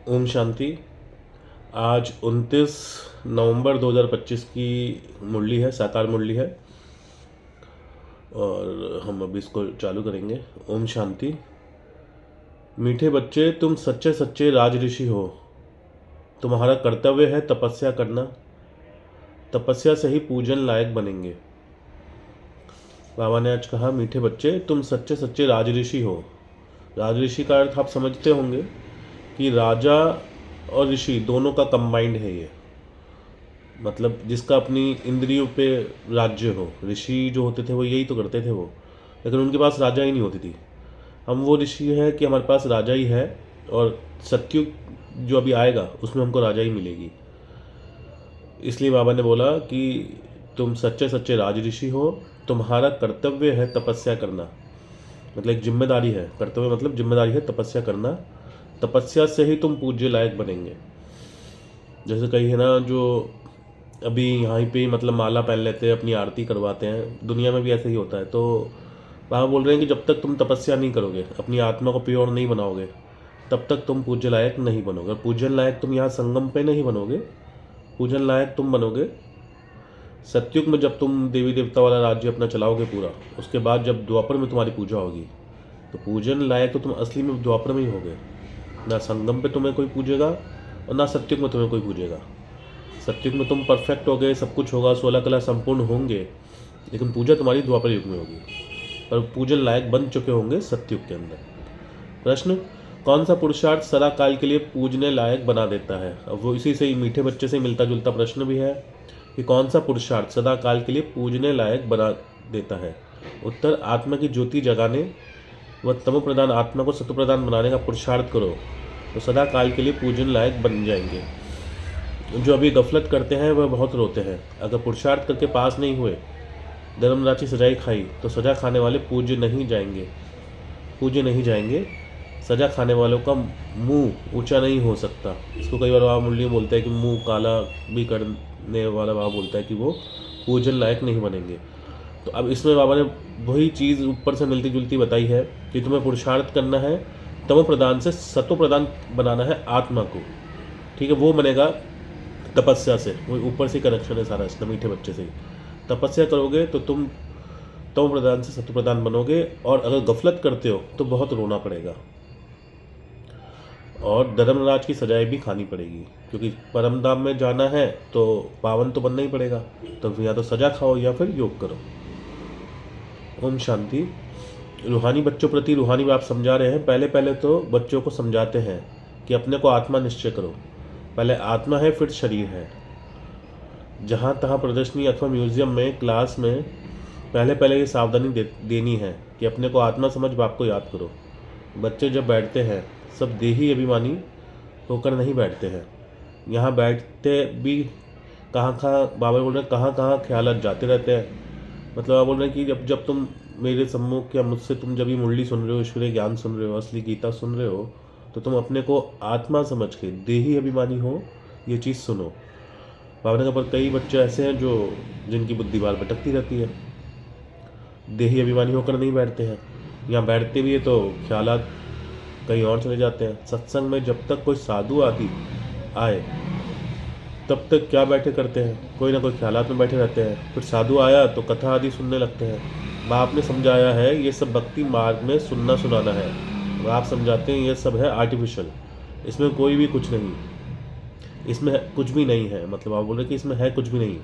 ओम शांति। आज 29 नवंबर 2025 की मुरली है, साकार मुरली है और हम अभी इसको चालू करेंगे। ओम शांति। मीठे बच्चे, तुम सच्चे सच्चे राज ऋषि हो। तुम्हारा कर्तव्य है तपस्या करना। तपस्या से ही पूजन लायक बनेंगे। बाबा ने आज कहा, मीठे बच्चे तुम सच्चे सच्चे राज ऋषि हो। राज ऋषि का अर्थ आप समझते होंगे कि राजा और ऋषि दोनों का कंबाइंड है ये। मतलब जिसका अपनी इंद्रियों पे राज्य हो। ऋषि जो होते थे वो यही तो करते थे वो, लेकिन उनके पास राजा ही नहीं होती थी। हम वो ऋषि है कि हमारे पास राजा ही है, और सत्युग जो अभी आएगा उसमें हमको राजा ही मिलेगी। इसलिए बाबा ने बोला कि तुम सच्चे सच्चे राज ऋषि हो। तुम्हारा कर्तव्य है तपस्या करना। मतलब एक जिम्मेदारी है। कर्तव्य मतलब जिम्मेदारी है तपस्या करना। तपस्या से ही तुम पूज्य लायक बनेंगे। जैसे कहीं है ना, जो अभी यहाँ पे ही मतलब माला पहन लेते हैं, अपनी आरती करवाते हैं, दुनिया में भी ऐसे ही होता है। तो बाबा बोल रहे हैं कि जब तक तुम तपस्या नहीं करोगे, अपनी आत्मा को प्योर नहीं बनाओगे, तब तक तुम पूज्य लायक नहीं बनोगे। पूजन लायक तुम यहाँ संगम पे नहीं बनोगे, पूजन लायक तुम बनोगे सत्युग में, जब तुम देवी देवता वाला राज्य अपना चलाओगे पूरा। उसके बाद जब द्वापर में तुम्हारी पूजा होगी, तो पूजन लायक तो तुम असली में द्वापर में ही होगे। ना संगम पे तुम्हें कोई पूजेगा और ना सत्युग में तुम्हें कोई पूजेगा। सत्युग में तुम परफेक्ट हो गए, सब कुछ होगा, 16 कला संपूर्ण होंगे, लेकिन पूजा तुम्हारी द्वापर युग में होगी। पर पूजन लायक बन चुके होंगे सत्युग के अंदर। प्रश्न, कौन सा पुरुषार्थ सदा काल के लिए पूजने लायक बना देता है? अब वो इसी से ही, मीठे बच्चे से मिलता जुलता प्रश्न भी है कि कौन सा पुरुषार्थ सदा काल के लिए पूजने लायक बना देता है? उत्तर, आत्मा की ज्योति जगाने व तमो प्रधान आत्मा को सत्व प्रधान बनाने का पुरुषार्थ करो तो सदा काल के लिए पूजन लायक बन जाएंगे। जो अभी गफलत करते हैं वह बहुत रोते हैं। अगर पुरुषार्थ करके पास नहीं हुए, धर्मराज की सजाई खाई, तो सजा खाने वाले पूज्य नहीं जाएंगे। पूज्य नहीं जाएंगे। सजा खाने वालों का मुंह ऊंचा नहीं हो सकता। इसको कई बार बाबा मुरली बोलता है कि मुंह काला भी करने वाला बाबा बोलता है कि वो पूजन लायक नहीं बनेंगे। तो अब इसमें बाबा ने वही चीज़ ऊपर से मिलती जुलती बताई है कि तुम्हें पुरुषार्थ करना है, तमो प्रदान से सत्व प्रदान बनाना है आत्मा को। ठीक है, वो बनेगा तपस्या से। वो ऊपर से कनेक्शन है सारा इसका, मीठे बच्चे से ही। तपस्या करोगे तो तुम तमो प्रदान से सत्व प्रदान बनोगे, और अगर गफलत करते हो तो बहुत रोना पड़ेगा और धर्मराज की सजाएं भी खानी पड़ेगी, क्योंकि परम धाम में जाना है तो पावन तो बनना ही पड़ेगा। तो या तो सजा खाओ या फिर योग करो। ओम शांति। रूहानी बच्चों प्रति रूहानी बात समझा रहे हैं। पहले पहले तो बच्चों को समझाते हैं कि अपने को आत्मा निश्चय करो। पहले आत्मा है, फिर शरीर है। जहाँ तहाँ प्रदर्शनी अथवा म्यूजियम में, क्लास में पहले पहले ये सावधानी देनी है कि अपने को आत्मा समझ बाप को याद करो। बच्चे जब बैठते हैं सब देही अभिमानी होकर नहीं बैठते हैं। यहाँ बैठते भी कहाँ कहाँ, बाबा बोल रहे हैं कहाँ कहाँ ख्यालात जाते रहते हैं। मतलब बाबा बोल रहे हैं कि जब जब तुम मेरे सम्मुख या मुझसे तुम जब ये मुरली सुन रहे हो, ईश्वरीय ज्ञान सुन रहे हो, असली गीता सुन रहे हो, तो तुम अपने को आत्मा समझ के देही अभिमानी हो ये चीज़ सुनो। बाबा ने कहा, पर कई बच्चे ऐसे हैं जो जिनकी बुद्धि बार भटकती रहती है, देही अभिमानी होकर नहीं बैठते हैं। यहाँ बैठते भी है तो ख्यालात कहीं और चले जाते हैं। सत्संग में जब तक कोई साधु आदि आए तब तक क्या बैठे करते हैं, कोई ना कोई ख्यालात में बैठे रहते हैं। फिर साधु आया तो कथा आदि सुनने लगते हैं। बाप ने समझाया है ये सब भक्ति मार्ग में सुनना सुनाना है। आप समझाते हैं ये सब है आर्टिफिशियल, इसमें कोई भी कुछ नहीं, इसमें कुछ भी नहीं है। मतलब आप बोल रहे कि इसमें है कुछ भी नहीं।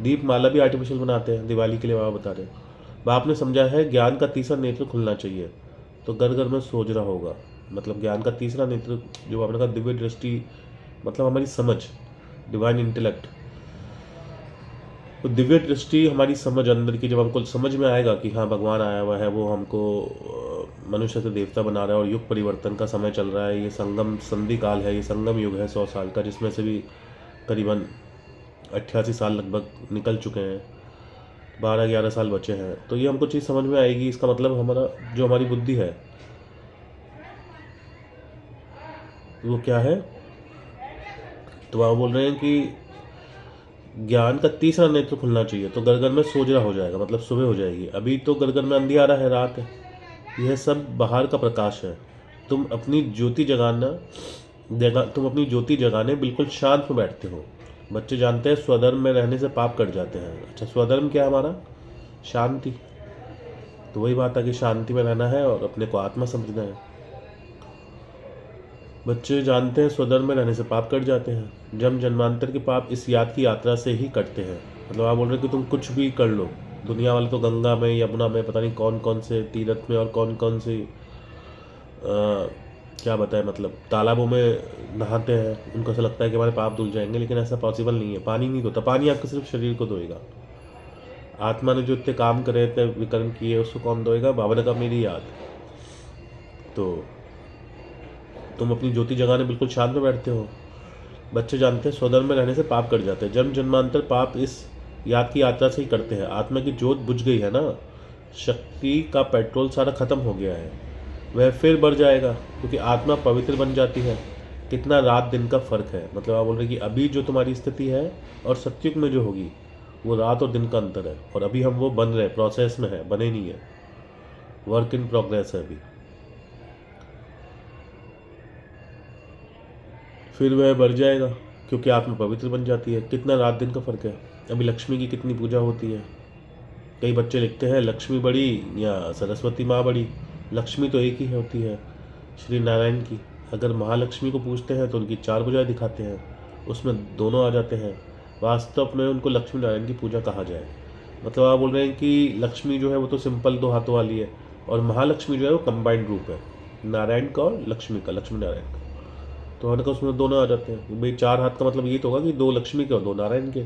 दीप माला भी आर्टिफिशियल बनाते हैं दिवाली के लिए, बाबा बता रहे हैं। बाप ने समझा है ज्ञान का तीसरा नेत्र खुलना चाहिए, तो घर घर में सोच रहा होगा। मतलब ज्ञान का तीसरा नेत्र जो आपने कहा, दिव्य दृष्टि, मतलब हमारी समझ, डिवाइन इंटेलेक्ट। तो दिव्य दृष्टि हमारी समझ अंदर की, जब हमको समझ में आएगा कि हाँ भगवान आया हुआ है, वो हमको मनुष्य से देवता बना रहा है, और युग परिवर्तन का समय चल रहा है, ये संगम संधि काल है, ये संगम युग है 100 साल का, जिसमें से भी करीबन 88 साल लगभग निकल चुके हैं, 12-11 साल बचे हैं। तो ये हमको चीज़ समझ में आएगी। इसका मतलब हमारा जो हमारी बुद्धि है वो क्या है। तो आप बोल रहे हैं कि ज्ञान का तीसरा नेत्र खुलना चाहिए, तो घर घर में सोजरा हो जाएगा, मतलब सुबह हो जाएगी। अभी तो घर घर में अंधियारा है, रात है। यह सब बाहर का प्रकाश है। तुम अपनी ज्योति जगाना, तुम अपनी ज्योति जगाने बिल्कुल शांत में बैठते हो। बच्चे जानते हैं स्वधर्म में रहने से पाप कट जाते हैं। अच्छा, स्वधर्म क्या है हमारा? शांति। तो वही बात है कि शांति में रहना है और अपने को आत्मा समझना है। बच्चे जानते हैं स्वधर्म में रहने से पाप कट जाते हैं। जन्म जन्मांतर के पाप इस याद की यात्रा से ही कटते हैं। मतलब आप बोल रहे हैं कि तुम कुछ भी कर लो, दुनिया वाले तो गंगा में, यमुना में, पता नहीं कौन कौन से तीर्थ में और कौन कौन से क्या बताएं, मतलब तालाबों में नहाते हैं। उनको ऐसा लगता है कि हमारे पाप धुल जाएंगे, लेकिन ऐसा पॉसिबल नहीं है। पानी नहीं धोता, पानी आपके सिर्फ शरीर को धोएगा। आत्मा ने जो इतने काम करे, इतने विकर्म किए, उसको कौन धोएगा? बाबा ने कहा मेरी याद। तो तुम अपनी ज्योति जगाने बिल्कुल शांत में बैठते हो। बच्चे जानते हैं स्वधर्म में रहने से पाप कट जाते हैं। जन्म जन्मांतर पाप इस याद की यात्रा से ही करते हैं। आत्मा की ज्योत बुझ गई है ना, शक्ति का पेट्रोल सारा खत्म हो गया है, वह फिर बढ़ जाएगा क्योंकि आत्मा पवित्र बन जाती है। कितना रात दिन का फर्क है। मतलब आप बोल रहे हैं कि अभी जो तुम्हारी स्थिति है और सत्युग में जो होगी वो रात और दिन का अंतर है। और अभी हम वो बन रहे हैं, प्रोसेस में है, बने नहीं है, वर्क इन प्रोग्रेस है अभी। फिर वह बढ़ जाएगा क्योंकि आत्मा पवित्र बन जाती है। कितना रात दिन का फर्क है। अभी लक्ष्मी की कितनी पूजा होती है। कई बच्चे लिखते हैं लक्ष्मी बड़ी या सरस्वती माँ बड़ी। लक्ष्मी तो एक ही होती है, श्री नारायण की। अगर महालक्ष्मी को पूछते हैं तो उनकी 4 भुजाएं दिखाते हैं, उसमें दोनों आ जाते हैं। वास्तव में उनको लक्ष्मी नारायण की पूजा कहा जाए। मतलब आप बोल रहे हैं कि लक्ष्मी जो है वो तो सिंपल 2 हाथों वाली है, और महालक्ष्मी जो है वो कंबाइंड रूप है, नारायण का और लक्ष्मी का, लक्ष्मी नारायण का। तो हमने कहा उसमें दोनों आ जाते हैं। भाई 4 हाथ का मतलब ये तो होगा कि 2 लक्ष्मी के और 2 नारायण के।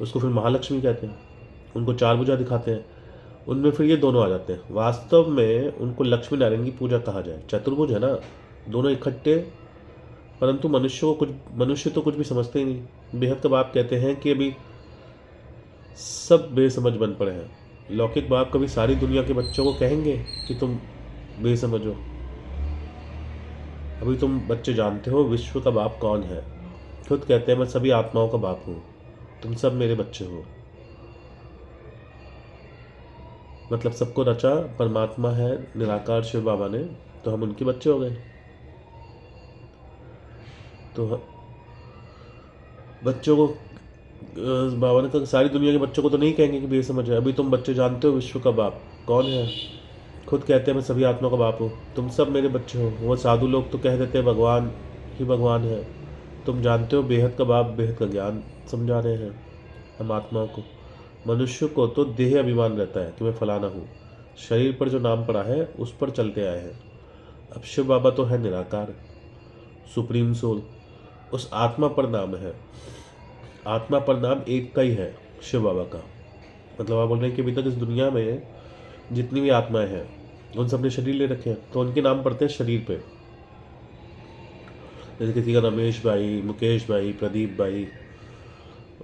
उसको फिर महालक्ष्मी कहते हैं। उनको 4 भुजा दिखाते हैं, उनमें फिर ये दोनों आ जाते हैं। वास्तव में उनको लक्ष्मी नारायण की पूजा कहा जाए। चतुर्भुज है ना, दोनों इकट्ठे। परंतु मनुष्य तो कुछ भी समझते ही नहीं। बेहद का बाप कहते हैं कि अभी सब बेसमझ बन पड़े हैं। लौकिक बाप कभी सारी दुनिया के बच्चों को कहेंगे कि तुम बेसमझ हो? अभी तुम बच्चे जानते हो विश्व का बाप कौन है। खुद कहते हैं मैं सभी आत्माओं का बाप हूँ, तुम सब मेरे बच्चे हो। मतलब सबको रचा परमात्मा है, निराकार शिव बाबा ने, तो हम उनके बच्चे हो गए। तो बच्चों को बाबा ने कहा सारी दुनिया के बच्चों को तो नहीं कहेंगे कि बेसमझ है। अभी तुम बच्चे जानते हो विश्व का बाप कौन है। खुद कहते हैं मैं सभी आत्माओं का बाप हूँ, तुम सब मेरे बच्चे हो। वो साधु लोग तो कह देते हैं भगवान ही भगवान है। तुम जानते हो बेहद का बाप बेहद का ज्ञान समझा रहे हैं हम आत्माओं को। मनुष्य को तो देह अभिमान रहता है कि मैं फलाना हूँ। शरीर पर जो नाम पड़ा है उस पर चलते आए हैं। अब शिव बाबा तो है निराकार, सुप्रीम सोल, उस आत्मा पर नाम है। आत्मा पर नाम एक का ही है, शिव बाबा का। मतलब आप बोल रहे हैं कि अभी तक इस दुनिया में जितनी भी आत्माएं हैं उन सब ने शरीर ले रखे हैं, तो उनके नाम पड़ते हैं शरीर पे। जैसे किसी का रमेश भाई, मुकेश भाई, प्रदीप भाई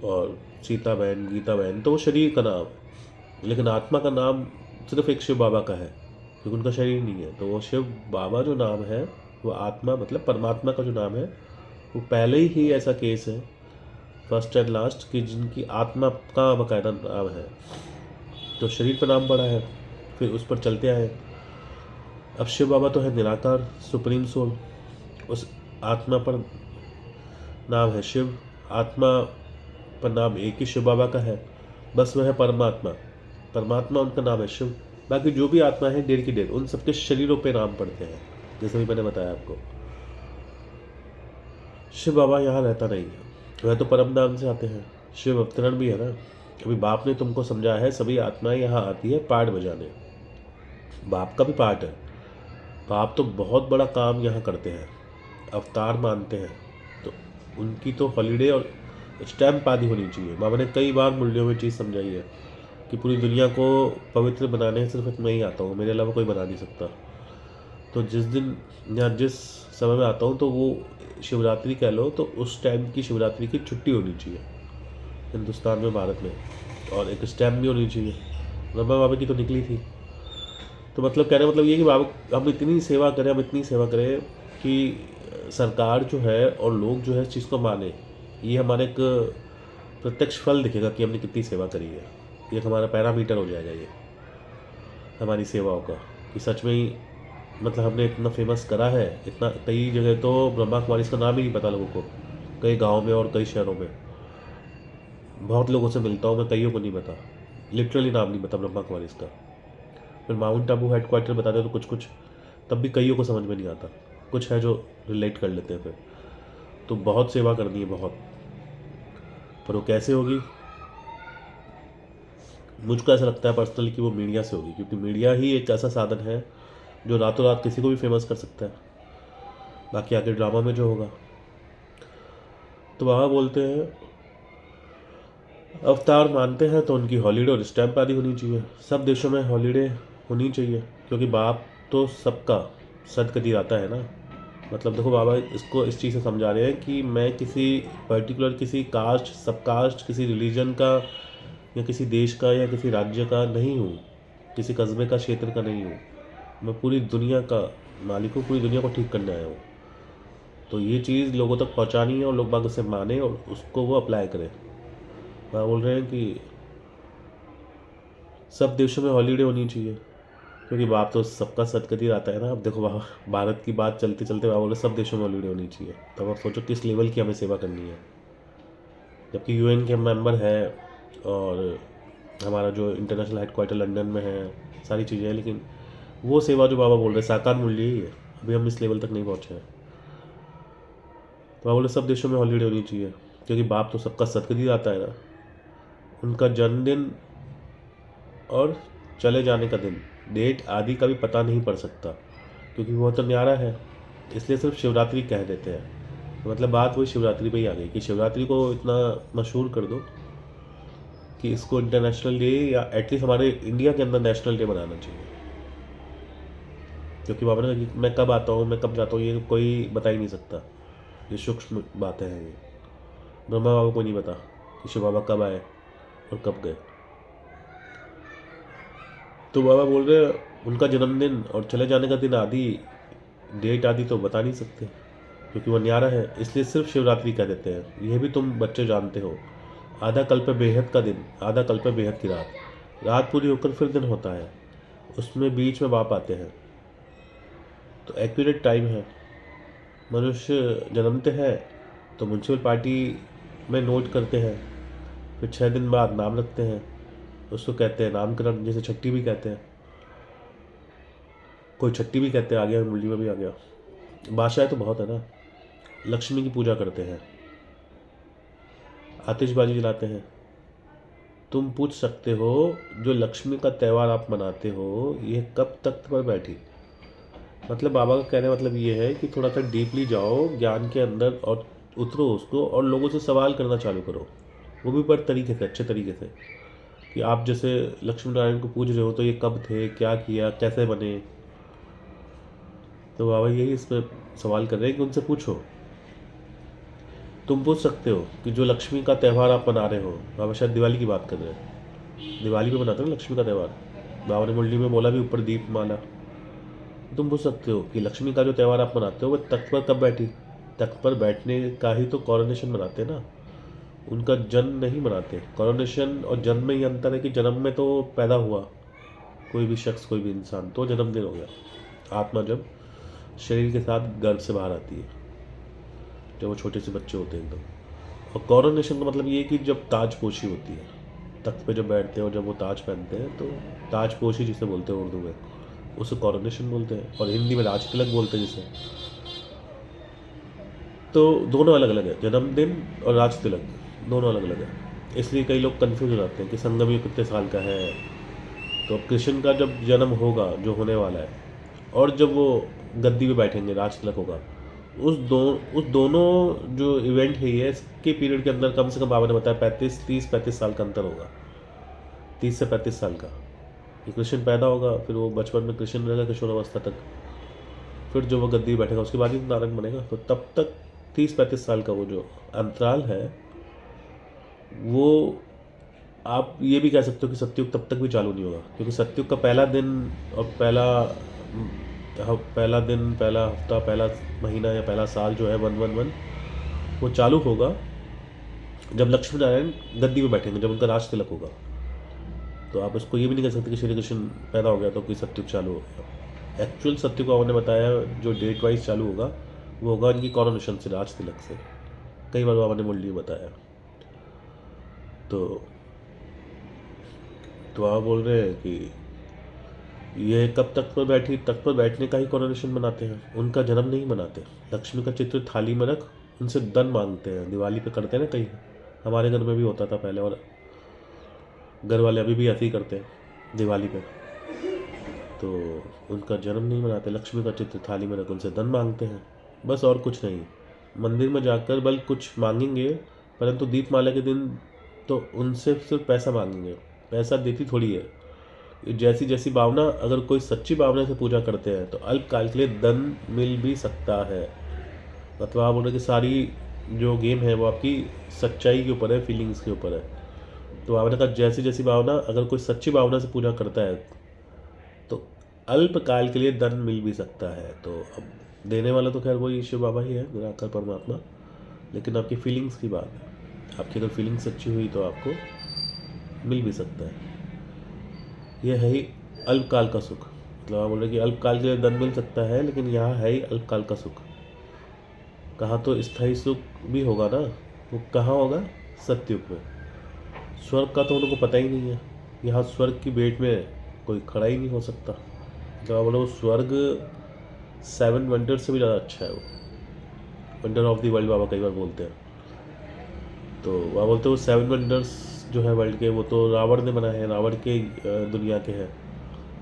और सीता बहन, गीता बहन, तो वो शरीर का नाम है। लेकिन आत्मा का नाम सिर्फ एक शिव बाबा का है क्योंकि उनका शरीर नहीं है। तो वो शिव बाबा जो नाम है वो आत्मा, मतलब परमात्मा का जो नाम है, वो पहले ही ऐसा केस है, फर्स्ट एंड लास्ट, कि जिनकी आत्मा का बाकायदा नाम है। तो शरीर पर नाम पड़ा है, फिर उस पर चलते आए। अब शिव बाबा तो है निराकार, सुप्रीम सोल, उस आत्मा पर नाम है शिव। आत्मा पर नाम एक ही शिव बाबा का है, बस वह है परमात्मा। परमात्मा उनका नाम है शिव। बाकी जो भी आत्मा है 1.5 की 1.5 उन सबके शरीरों पे नाम पड़ते हैं, जैसे भी मैंने बताया आपको। शिव बाबा यहाँ रहता नहीं है, वह तो परम नाम से आते हैं। शिव अवतरण भी है ना। अभी बाप ने तुमको समझा है सभी आत्माएं यहाँ आती है पाठ बजाने। बाप का भी पाठ है। बाप तो बहुत बड़ा काम यहाँ करते हैं, अवतार मानते हैं, तो उनकी तो हॉलीडे और स्टैम्प आदि होनी चाहिए। बाबा ने कई बार मूल्यों में चीज़ समझाई है कि पूरी दुनिया को पवित्र बनाने सिर्फ मैं ही आता हूँ, मेरे अलावा कोई बना नहीं सकता। तो जिस दिन या जिस समय में आता हूँ तो वो शिवरात्रि कह लो, तो उस टाइम की शिवरात्रि की छुट्टी होनी चाहिए हिंदुस्तान में, भारत में, और एक स्टैम्प भी होनी चाहिए। ब्रह्मा बाबा की तो निकली थी। तो मतलब कहने मतलब ये कि बाबा हम इतनी सेवा करें, हम इतनी सेवा करें कि सरकार जो है और लोग जो है इस चीज़ को माने। ये हमारे एक प्रत्यक्ष फल दिखेगा कि हमने कितनी सेवा करी है। ये हमारा पैरामीटर हो जाएगा ये हमारी सेवाओं का, कि सच में ही मतलब हमने इतना फेमस करा है, इतना कई जगह तो ब्रह्मा कुमारी का नाम ही नहीं पता लोगों को, कई गाँव में और कई शहरों में। बहुत लोगों से मिलता हूँ मैं, कईयों को नहीं पता, लिटरली नाम नहीं पता ब्रह्मा कुमारी का। फिर माउंट आबू हेड क्वार्टर बताते हैं तो कुछ कुछ, तब भी कईयों को समझ में नहीं आता, कुछ है जो रिलेट कर लेते हैं फिर। तो बहुत सेवा करनी है, बहुत। पर वो कैसे होगी, मुझको ऐसा लगता है पर्सनली कि वो मीडिया से होगी, क्योंकि मीडिया ही एक ऐसा साधन है जो रातों रात किसी को भी फेमस कर सकता है। बाकी आगे ड्रामा में जो होगा। तो वहाँ बोलते हैं अवतार मानते हैं तो उनकी हॉलीडे और स्टैम्प आदि होनी चाहिए। सब देशों में हॉलीडे होनी चाहिए, क्योंकि बाप तो सबका सदगति आता है ना। मतलब देखो बाबा इसको इस चीज़ से समझा रहे हैं कि मैं किसी पर्टिकुलर, किसी कास्ट, सब कास्ट, किसी रिलीजन का या किसी देश का या किसी राज्य का नहीं हूँ, किसी कस्बे का, क्षेत्र का नहीं हूँ। मैं पूरी दुनिया का मालिक हूँ, पूरी दुनिया को ठीक करने आया हूँ। तो ये चीज़ लोगों तक पहुँचानी है और लोग बाग उसे माने और उसको वो अप्लाई करें। वह बोल रहे हैं कि सब देशों में हॉलीडे होनी चाहिए, क्योंकि बाप तो सबका सदगति आता है ना। अब देखो वहाँ भारत की बात चलते चलते वहाँ बोले सब देशों में हॉलीडे होनी चाहिए, तब आप सोचो किस लेवल की हमें सेवा करनी है। जबकि यूएन के मेंबर है और हमारा जो इंटरनेशनल हेडक्वार्टर लंदन में है, सारी चीज़ें हैं, लेकिन वो सेवा जो बाबा बोल रहे हैं साकार मूल्य ही है। अभी हम इस लेवल तक नहीं पहुँचे हैं। तो बाबा बोले सब देशों में हॉलीडे होनी चाहिए, क्योंकि बाप तो सबका सदगति आता है ना। उनका जन्मदिन और चले जाने का दिन, डेट आदि का भी पता नहीं पड़ सकता, क्योंकि वो तो न्यारा है, इसलिए सिर्फ शिवरात्रि कह देते हैं। मतलब बात वही शिवरात्रि पे ही आ गई कि शिवरात्रि को इतना मशहूर कर दो कि इसको इंटरनेशनल डे या एटलीस्ट हमारे इंडिया के अंदर नेशनल डे बनाना चाहिए। क्योंकि बाबा ने कहा कि मैं कब आता हूँ, मैं कब जाता हूँ, ये कोई बता ही नहीं सकता। ये सूक्ष्म बातें हैं ये। ब्रह्मा बाबा को नहीं पता कि शिव बाबा कब आए और कब गए। तो बाबा बोल रहे उनका जन्मदिन और चले जाने का दिन आदि, डेट आदि तो बता नहीं सकते, क्योंकि वो न्यारा है, इसलिए सिर्फ शिवरात्रि कह देते हैं। यह भी तुम बच्चे जानते हो। आधा कल्प बेहद का दिन, आधा कल्प बेहद की रात, रात पूरी होकर फिर दिन होता है, उसमें बीच में बाप आते हैं। तो एक्यूरेट टाइम है। मनुष्य जन्मते हैं तो म्यूनसिपल पार्टी में नोट करते हैं, फिर 6 दिन बाद नाम रखते हैं, उसको कहते हैं नामकरण, जैसे छट्टी भी कहते हैं, कोई छट्टी भी कहते हैं, आ गया मुरली में भी आ गया। भाषाएं तो बहुत है ना। लक्ष्मी की पूजा करते हैं, आतिशबाजी जलाते हैं। तुम पूछ सकते हो जो लक्ष्मी का त्यौहार आप मनाते हो ये कब तक पर बैठी। मतलब बाबा का कहने मतलब ये है कि थोड़ा सा डीपली जाओ ज्ञान के अंदर और उतरो उसको, और लोगों से सवाल करना चालू करो, वो भी पर तरीके से, अच्छे तरीके से। कि आप जैसे लक्ष्मी नारायण को पूज रहे हो तो ये कब थे, क्या किया, कैसे बने। तो बाबा यही इसमें सवाल कर रहे हैं कि उनसे पूछो। तुम पूछ सकते हो कि जो लक्ष्मी का त्यौहार आप मना रहे हो, बाबा शायद दिवाली की बात कर रहे हैं, दिवाली पे मनाते हैं ना लक्ष्मी का त्यौहार। बाबा ने मुरली में बोला भी ऊपर दीप माला। तुम पूछ सकते हो कि लक्ष्मी का जो त्यौहार आप मनाते हो वो तख्त पर कब बैठी। तख्त पर बैठने का ही तो कॉरोनेशन मनाते हैं ना, उनका जन्म नहीं मनाते। कॉरोनेशन और जन्म में ही अंतर है कि जन्म में तो पैदा हुआ कोई भी शख्स, कोई भी इंसान, तो जन्मदिन हो गया। आत्मा जब शरीर के साथ गर्भ से बाहर आती है, जब वो छोटे से बच्चे होते हैं एकदम। और कॉरोनेशन का मतलब ये है कि जब ताजपोशी होती है, तख्त पे जब बैठते हैं और जब वो ताज पहनते हैं, तो ताजपोशी जिसे बोलते हैं उर्दू में, उसे कॉरोनेशन बोलते हैं, और हिंदी में राज तिलक बोलते हैं जिसे। तो दोनों अलग अलग है, जन्मदिन और राज तिलक दोनों अलग अलग है। इसलिए कई लोग कन्फ्यूज हो जाते हैं कि संगम युग कितने साल का है। तो अब कृष्ण का जब जन्म होगा, जो होने वाला है, और जब वो गद्दी पे बैठेंगे, राज तिलक होगा, उस दोनों जो इवेंट है ये, इसके पीरियड के अंदर कम से कम बाबा ने बताया 30-35 साल का अंतर होगा। 30 से 35 साल का। कि कृष्ण पैदा होगा, फिर वो बचपन में कृष्ण रहेगा किशोर अवस्था तक, फिर जो वो गद्दी बैठेगा उसके बाद ही नारायण बनेगा। तो तब तक 30-35 साल का वो जो अंतराल है, वो आप ये भी कह सकते हो कि सत्युग तब तक भी चालू नहीं होगा, क्योंकि सत्युग का पहला दिन और पहला दिन, पहला हफ्ता, पहला महीना या पहला साल जो है 111, वो चालू होगा जब लक्ष्मी नारायण गद्दी में बैठेंगे, जब उनका राज तिलक होगा। तो आप इसको ये भी नहीं कह सकते कि श्री कृष्ण पैदा हो गया तो कोई सत्युग चालू हो गया। एक्चुअल सत्य को उन्होंने बताया जो डेट वाइज चालू होगा वो होगा इनकी कॉरोनेशन से, राज तिलक से। कई बार बाबा ने मुरली बताया। तो बाबा बोल रहे हैं कि ये कब तख्त पर बैठी, तख्त पर बैठने का ही कॉरोनेशन मनाते हैं, उनका जन्म नहीं मनाते। लक्ष्मी का चित्र थाली में रख उनसे दन मांगते हैं, दिवाली पे करते हैं ना कहीं, हमारे घर में भी होता था पहले, और घर वाले अभी भी ऐसे ही करते हैं दिवाली पे। तो उनका जन्म नहीं मनाते, लक्ष्मी का चित्र थाली में रख उनसे धन मांगते हैं, बस और कुछ नहीं। मंदिर में जाकर बल कुछ मांगेंगे, परंतु दीपमाला के दिन तो उनसे सिर्फ पैसा मांगेंगे, पैसा देती थोड़ी है। जैसी जैसी भावना, अगर कोई सच्ची भावना से पूजा करते हैं तो अल्पकाल के लिए धन मिल भी सकता है। मतलब आप बोल रहे कि सारी जो गेम है वो आपकी सच्चाई के ऊपर है, फीलिंग्स के ऊपर है। तो आपने कहा जैसी जैसी भावना, अगर कोई सच्ची भावना से पूजा करता है तो अल्पकाल के लिए धन मिल भी सकता है। तो अब देने वाला तो खैर वही शिव बाबा ही है, निराकार परमात्मा, लेकिन आपकी फीलिंग्स की बात है। आपकी अगर फीलिंग्स अच्छी हुई तो आपको मिल भी सकता है। यह है ही अल्पकाल का सुख। मतलब आप बोल रहे कि अल्पकाल के लिए धन मिल सकता है, लेकिन यहाँ है ही अल्पकाल का सुख। कहाँ तो स्थायी सुख भी होगा ना, वो कहाँ होगा? सत्युग में। स्वर्ग का तो उनको पता ही नहीं है। यहाँ स्वर्ग की भेंट में कोई खड़ा ही नहीं हो सकता। तो आप बोलो स्वर्ग 7 वंडर से भी ज़्यादा अच्छा है। वो वंडर ऑफ द वर्ल्ड बाबा कई बार बोलते हैं। तो वह बोलते हैं वो 7 वंडर्स जो है वर्ल्ड के, वो तो रावण ने बनाए हैं, रावण के दुनिया के हैं।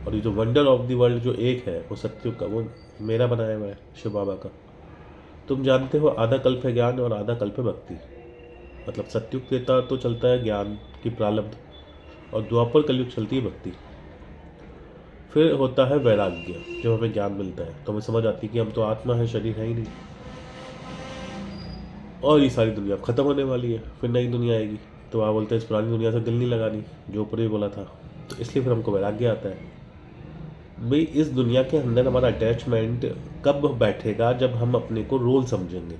और ये जो वंडर ऑफ द वर्ल्ड जो एक है वो सत्युग का, वो मेरा बनाया हुआ है, शिव बाबा का। तुम जानते हो आधा कल्प है ज्ञान और आधा कल्प है भक्ति। मतलब सत्युग देता तो चलता है ज्ञान की प्रारब्ध, और द्वापर कलयुग चलती है भक्ति। फिर होता है वैराग्य, जब हमें ज्ञान मिलता है तो हमें समझ आती है कि हम तो आत्मा है, शरीर है ही नहीं, और ये सारी दुनिया ख़त्म होने वाली है, फिर नई दुनिया आएगी। तो आप बोलते हैं इस पुरानी दुनिया से दिल नहीं लगानी, जो ऊपर ही बोला था। तो इसलिए फिर हमको वैराग्य आता है। भाई इस दुनिया के अंदर हमारा अटैचमेंट कब बैठेगा? जब हम अपने को रोल समझेंगे।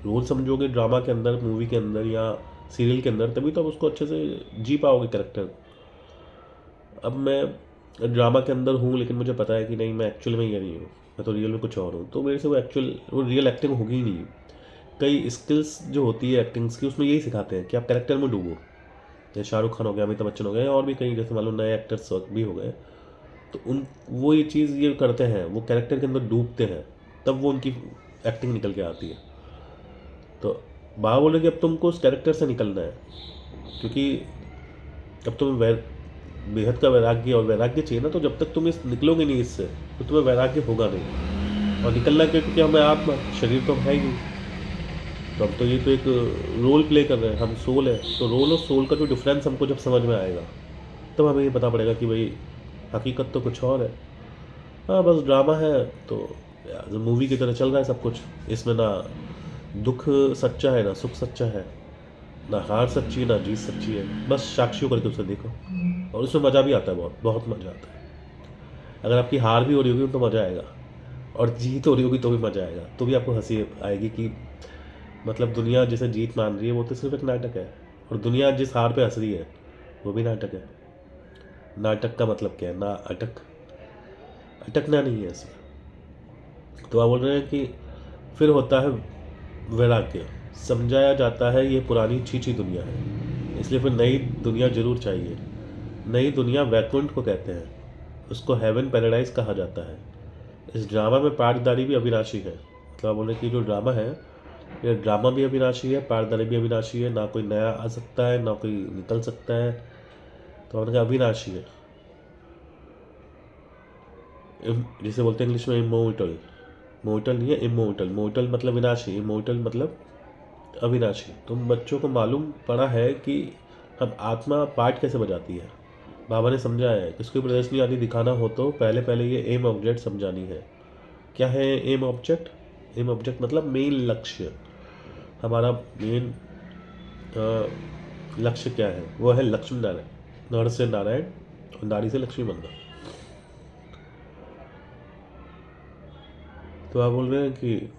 रोल समझोगे ड्रामा के अंदर, मूवी के अंदर या सीरियल के अंदर, तभी तो आप उसको अच्छे से जी पाओगे कैरेक्टर। अब मैं ड्रामा के अंदर हूँ, लेकिन मुझे पता है कि नहीं मैं एक्चुअल में ये नहीं हूँ, मैं तो रियल में कुछ और हूँ, तो मेरे से वो रियल एक्टिंग होगी ही नहीं। कई स्किल्स जो होती है एक्टिंग्स की, उसमें यही सिखाते हैं कि आप कैरेक्टर में डूबो। जैसे शाहरुख खान हो गया, अमिताभ बच्चन हो गए, और भी कई जैसे मान लो नए एक्टर्स भी हो गए, तो उन वो ये चीज़ ये करते हैं, वो कैरेक्टर के अंदर डूबते हैं, तब वो उनकी एक्टिंग निकल के आती है। तो बाबा बोले कि अब तुमको उस कैरेक्टर से निकलना है, क्योंकि अब तुम्हें बेहद का वैराग्य और वैराग्य चाहिए ना। तो जब तक तुम इस निकलोगे नहीं इससे, तो तुम्हें वैराग्य होगा नहीं। और निकलना क्यों? क्योंकि हमें आत्मा, शरीर तो हम है ही नहीं। तो हम तो ये तो एक रोल प्ले कर रहे हैं, हम सोल है। तो रोल और सोल का जो डिफरेंस हमको जब समझ में आएगा, तब हमें ये पता पड़ेगा कि भाई हकीकत तो कुछ और है। हाँ बस ड्रामा है, तो मूवी की तरह चल रहा है सब कुछ। इसमें ना दुख सच्चा है, ना सुख सच्चा है, ना हार सच्ची है, ना जीत सच्ची है। बस साक्षियों करके उसे देखो, और उसमें मज़ा भी आता है, बहुत बहुत मज़ा आता है। अगर आपकी हार भी हो रही होगी तो मज़ा आएगा, और जीत हो रही होगी तो भी मज़ा आएगा, तो भी आपको हंसी आएगी कि मतलब दुनिया जिसे जीत मान रही है वो तो सिर्फ एक नाटक है, और दुनिया जिस हार पे हंस रही है वो भी नाटक है। नाटक का मतलब क्या है? ना अटकना नहीं है इसमें। तो आप बोल रहे हैं कि फिर होता है वैराग्य। समझाया जाता है ये पुरानी छीछी दुनिया है, इसलिए फिर नई दुनिया जरूर चाहिए। नई दुनिया वैकुंठ को कहते हैं, उसको हेवन पैराडाइज कहा जाता है। इस ड्रामा में पार्टदारी भी अविनाशी है। मतलब आप बोल रहे हैं कि जो ड्रामा है, ये ड्रामा भी अविनाशी है, पार्टदारी भी अविनाशी है, ना कोई नया आ सकता है ना कोई निकल सकता है। तो हमने कहा अविनाशी है। जिसे बोलते हैं इंग्लिश में इमोर्टल। मोर्टल नहीं है, इमोर्टल। मोर्टल मतलब विनाशी, इमोर्टल मतलब अविनाशी। तुम बच्चों को मालूम पड़ा है कि हम आत्मा पार्ट कैसे बजाती है? बाबा ने समझाया है कि उसकी प्रदर्शनी आदि दिखाना हो तो पहले पहले ये एम ऑब्जेक्ट समझानी है। क्या है एम ऑब्जेक्ट? एम ऑब्जेक्ट मतलब मेन लक्ष्य। हमारा मेन लक्ष्य क्या है? वो है लक्ष्मी नारायण, नर से नारायण और नारी से लक्ष्मी बनना। तो आप बोल रहे हैं कि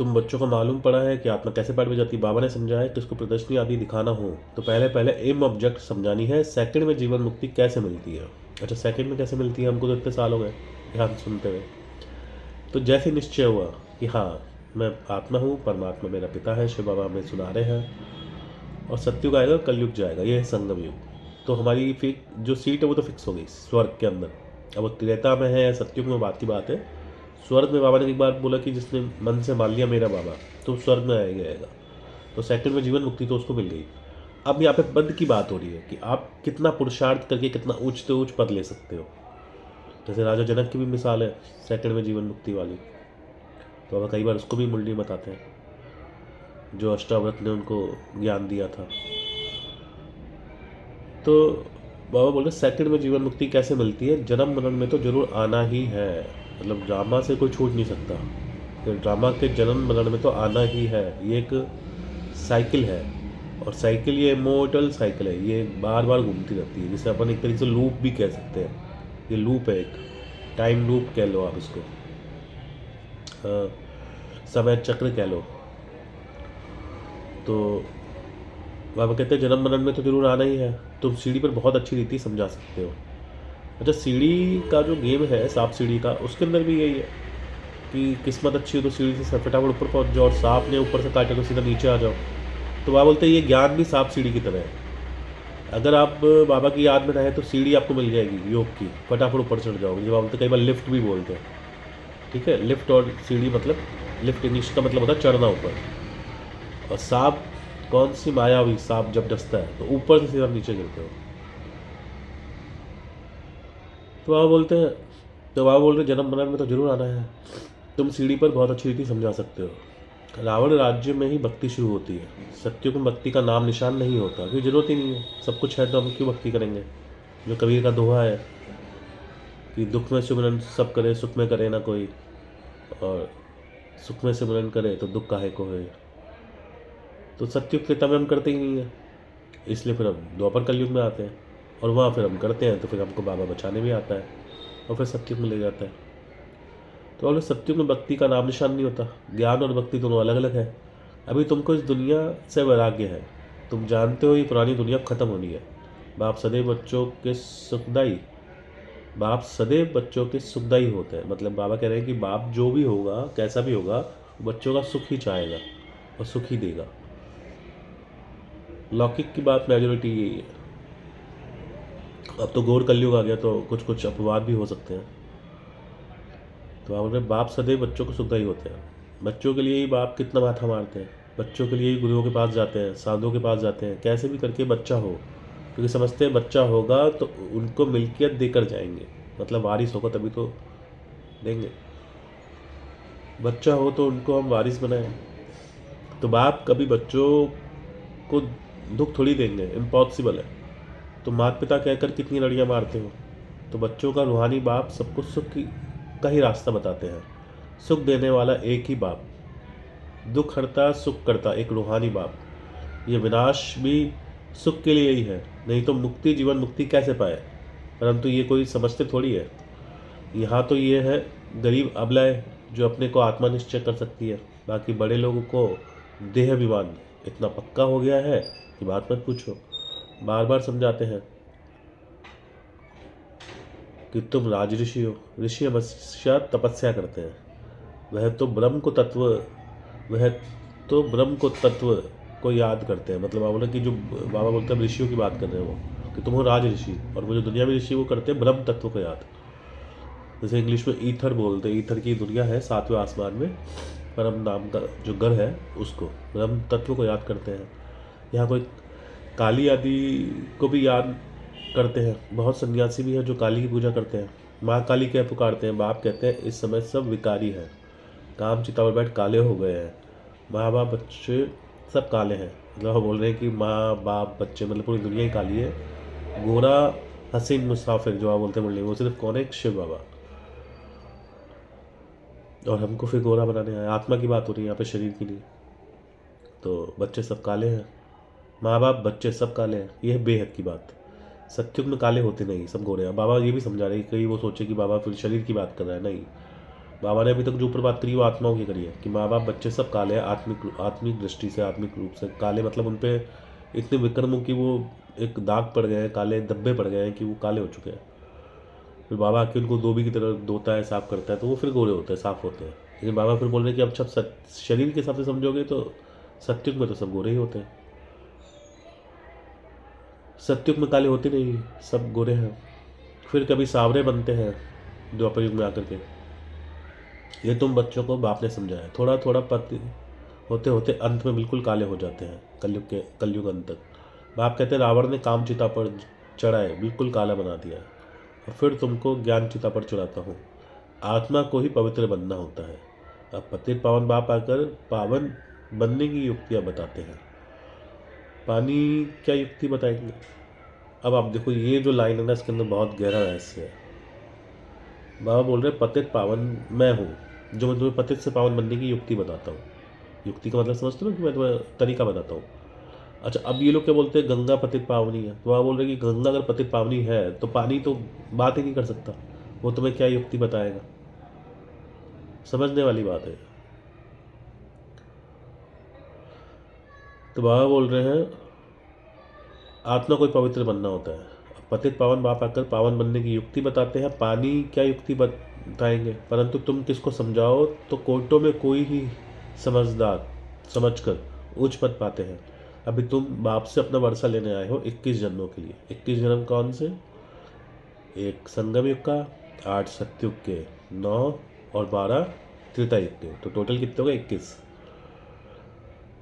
तुम बच्चों को मालूम पड़ा है कि आत्मा कैसे पाठ में जाती है। बाबा ने समझाया कि उसको प्रदर्शनी आदि दिखाना हो तो पहले पहले एम ऑब्जेक्ट समझानी है, सेकंड में जीवन मुक्ति कैसे मिलती है। अच्छा, सेकंड में कैसे मिलती है, हमको तो इतने साल हो गए ध्यान सुनते हुए। तो जैसे निश्चय हुआ कि हाँ मैं आत्मा हूँ, परमात्मा मेरा पिता है, शिव बाबा हमें सुना रहे हैं, और सत्युग आएगा, कलयुग जाएगा, ये है संगम युग। तो हमारी जो सीट है वो तो फिक्स हो गई स्वर्ग के अंदर। अब वो त्रेता में है या सत्युग में, बात की बात है। स्वर्ग में बाबा ने एक बार बोला कि जिसने मन से मान लिया मेरा बाबा तो स्वर्ग में आएगा। तो सेकंड में जीवन मुक्ति तो उसको मिल गई। अब यहाँ पे पद की बात हो रही है कि आप कितना पुरुषार्थ करके कितना ऊंच से ऊंच पद ले सकते हो। जैसे राजा जनक की भी मिसाल है सेकंड में जीवन मुक्ति वाली। तो बाबा कई बार उसको भी मुंडी बताते हैं, जो अष्टावक्र ने उनको ज्ञान दिया था। तो बाबा बोल रहे सेकंड में जीवन मुक्ति कैसे मिलती है, जन्म मरण में तो जरूर आना ही है। मतलब ड्रामा से कोई छूट नहीं सकता, तो ड्रामा के जन्म मरण में तो आना ही है। ये एक साइकिल है, और साइकिल ये इमोर्टल साइकिल है, ये बार बार घूमती रहती है, जिसे अपन एक तरीके से लूप भी कह सकते हैं। ये लूप है, एक टाइम लूप कह लो आप इसको, समय चक्र कह लो। तो बाबा कहते हैं जन्म मरण में तो जरूर आना ही है। तुम सीढ़ी पर बहुत अच्छी रीति समझा सकते हो। अच्छा, सीढ़ी का जो गेम है सांप सीढ़ी का, उसके अंदर भी यही है कि किस्मत अच्छी हो तो सीढ़ी से फटाफट ऊपर पहुंच जाओ, और सांप ने ऊपर से काटे तो सीधा नीचे आ जाओ। तो बाबा बोलते हैं ये ज्ञान भी सांप सीढ़ी की तरह है। अगर आप बाबा की याद में रहे तो सीढ़ी आपको मिल जाएगी योग की, फटाफट ऊपर चढ़ जाओगे। जब आप बोलते कई बार लिफ्ट भी बोलते हैं, ठीक है। लिफ्ट और सीढ़ी मतलब, लिफ्ट इंग्लिश का मतलब होता है चढ़ना ऊपर, और सांप कौन सी मायावी, सांप जब डसता है तो ऊपर से सीधा नीचे गिरते हो। तो बाबा बोलते हैं, तो बाबा बोल रहे जन्म मरण में तो जरूर आना है। तुम सीढ़ी पर बहुत अच्छी रीति समझा सकते हो। रावण राज्य में ही भक्ति शुरू होती है, सत्युग में भक्ति का नाम निशान नहीं होता, क्योंकि जरूरत ही नहीं है, सब कुछ है तो हम क्यों भक्ति करेंगे। जो कबीर का दोहा है कि दुख में सिमरन सब करे, सुख में करे ना कोई, और सुख में सिमरन करे तो दुख काहे को है। तो सत्युग त्रेता में हम करते ही नहीं है, इसलिए फिर हम द्वापर कलयुग में आते हैं, और वहाँ फिर हम करते हैं तो फिर हमको बाबा बचाने भी आता है, और फिर सत्युग में ले जाता है। तो अगर सत्युग में भक्ति का नाम निशान नहीं होता, ज्ञान और भक्ति दोनों अलग अलग है। अभी तुमको इस दुनिया से वैराग्य है, तुम जानते हो ये पुरानी दुनिया खत्म होनी है। बाप सदैव बच्चों के सुखदाई, बाप सदैव बच्चों के सुखदाई होते हैं। मतलब बाबा कह रहे हैं कि बाप जो भी होगा, कैसा भी होगा, बच्चों का सुख ही चाहेगा और सुख ही देगा। लौकिक की बात मेजोरिटी यही है। अब तो घोर कलयुग आ गया तो कुछ कुछ अपवाद भी हो सकते हैं। तो आप बोल रहे बाप सदैव बच्चों को सुखदाई होते हैं। बच्चों के लिए ही बाप कितना माथा मारते हैं, बच्चों के लिए ही गुरुओं के पास जाते हैं, साधुओं के पास जाते हैं, कैसे भी करके बच्चा हो, क्योंकि समझते हैं बच्चा होगा तो उनको मिल्कियत देकर जाएंगे, मतलब वारिस होगा तभी तो देंगे। बच्चा हो तो उनको हम वारिस बनाएं। तो बाप कभी बच्चों को दुख थोड़ी देंगे, इम्पॉसिबल है। तो माता पिता कहकर कितनी लड़ियाँ मारते हो। तो बच्चों का रूहानी बाप सबको सुख का ही रास्ता बताते हैं। सुख देने वाला एक ही बाप, दुख हरता सुख करता एक रूहानी बाप। ये विनाश भी सुख के लिए ही है, नहीं तो मुक्ति जीवन मुक्ति कैसे पाए। परंतु ये कोई समझते थोड़ी है। यहाँ तो ये है गरीब अबलाय जो अपने को आत्मा निश्चय कर सकती है, बाकी बड़े लोगों को देह अभिमान इतना पक्का हो गया है कि बात मत पूछो। बार बार समझाते हैं कि तुम राज ऋषि हो। ऋषि हमेशा तपस्या करते हैं, वह तो ब्रह्म को तत्व को याद करते हैं। मतलब बाबा कि जो बाबा बोलते हैं ऋषियों की बात कर रहे हैं वो, कि तुम हो राज ऋषि, और वो जो दुनिया में ऋषि वो करते हैं ब्रह्म तत्व को याद। जैसे इंग्लिश में ईथर बोलते हैं, ईथर की दुनिया है 7वें आसमान में, परम नाम का जो घर है उसको, ब्रह्म तत्व को याद करते हैं। यहाँ कोई काली आदि को भी याद करते हैं। बहुत सन्यासी भी हैं जो काली की पूजा करते हैं, माँ काली कह पुकारते हैं। बाप कहते हैं इस समय सब विकारी हैं, काम चिता पर बैठ काले हो गए हैं, माँ बाप बच्चे सब काले हैं। मतलब वो बोल रहे हैं कि माँ बाप बच्चे मतलब पूरी दुनिया ही काली है। गोरा हसीन मुसाफिर जो आप बोलते हैं मुरली, वो सिर्फ कौन है, एक शिव बाबा, और हमको फिर गोरा बनाने आए। आत्मा की बात हो रही है यहाँ पे, शरीर के लिए। तो बच्चे सब काले हैं, माँ बाप बच्चे सब काले हैं, यह है बेहद की बात। सत्युग में काले होते नहीं, सब गोरे हैं। बाबा ये भी समझा रहे हैं, कहीं वो सोचे कि बाबा फिर शरीर की बात कर रहा है, नहीं। बाबा ने अभी तक जो ऊपर बात करी वो आत्माओं की करी है कि माँ बाप बच्चे सब काले हैं, आत्मिक दृष्टि से, आत्मिक रूप से काले, मतलब उन पे इतने विक्रम हो कि वो एक दाग पड़ गए हैं, काले धब्बे पड़ गए हैं कि वो काले हो चुके हैं। फिर बाबा आके उनको धोबी की तरह धोता है, साफ करता है, तो वो फिर गोरे होते हैं, साफ होते हैं। लेकिन बाबा फिर बोल रहे हैं कि अब जब शरीर के हिसाब से समझोगे तो सत्युग में तो सब गोरे ही होते हैं, सत्युग में काले होते नहीं, सब गोरे हैं। फिर कभी सांवरे बनते हैं द्वापर युग में आकर के। ये तुम बच्चों को बाप ने समझाया। थोड़ा थोड़ा पति होते होते अंत में बिल्कुल काले हो जाते हैं, कलयुग अंत तक। बाप कहते हैं रावण ने काम चिता पर चढ़ाए बिल्कुल काला बना दिया, और फिर तुमको ज्ञान चिता पर चढ़ाता हूँ। आत्मा को ही पवित्र बनना होता है। अब पतित पावन बाप आकर पावन बनने की युक्तियाँ बताते हैं। पानी क्या युक्ति बताएंगे? अब आप देखो, ये जो लाइन है ना, इसके अंदर बहुत गहरा रहस्य है। बाबा बोल रहे पतित पावन मैं हूँ, जो मैं तुम्हें पतित से पावन बनने की युक्ति बताता हूँ। युक्ति का मतलब समझते हो कि मैं तुम्हें तरीका बताता हूँ। अच्छा, अब ये लोग क्या बोलते हैं गंगा पतित पावनी है, तो बाबा बोल रहे कि गंगा अगर पतित पावनी है तो पानी तो बात ही नहीं कर सकता, वो तुम्हें क्या युक्ति बताएगा? समझने वाली बात है। तो बाबा बोल रहे हैं आत्मा को पवित्र बनना होता है। पतित पावन बाप आकर पावन बनने की युक्ति बताते हैं। पानी क्या युक्ति बताएंगे, परंतु तुम किसको समझाओ तो कोर्टों में कोई ही समझदार समझकर उच्च पद पाते हैं। अभी तुम बाप से अपना वर्षा लेने आए हो 21 जन्मों के लिए। 21 जन्म कौन से? एक संगम युग का, 8 सत्युग के, 9 और 12 त्रेता युग के, तो टोटल कितने हो गए? 21।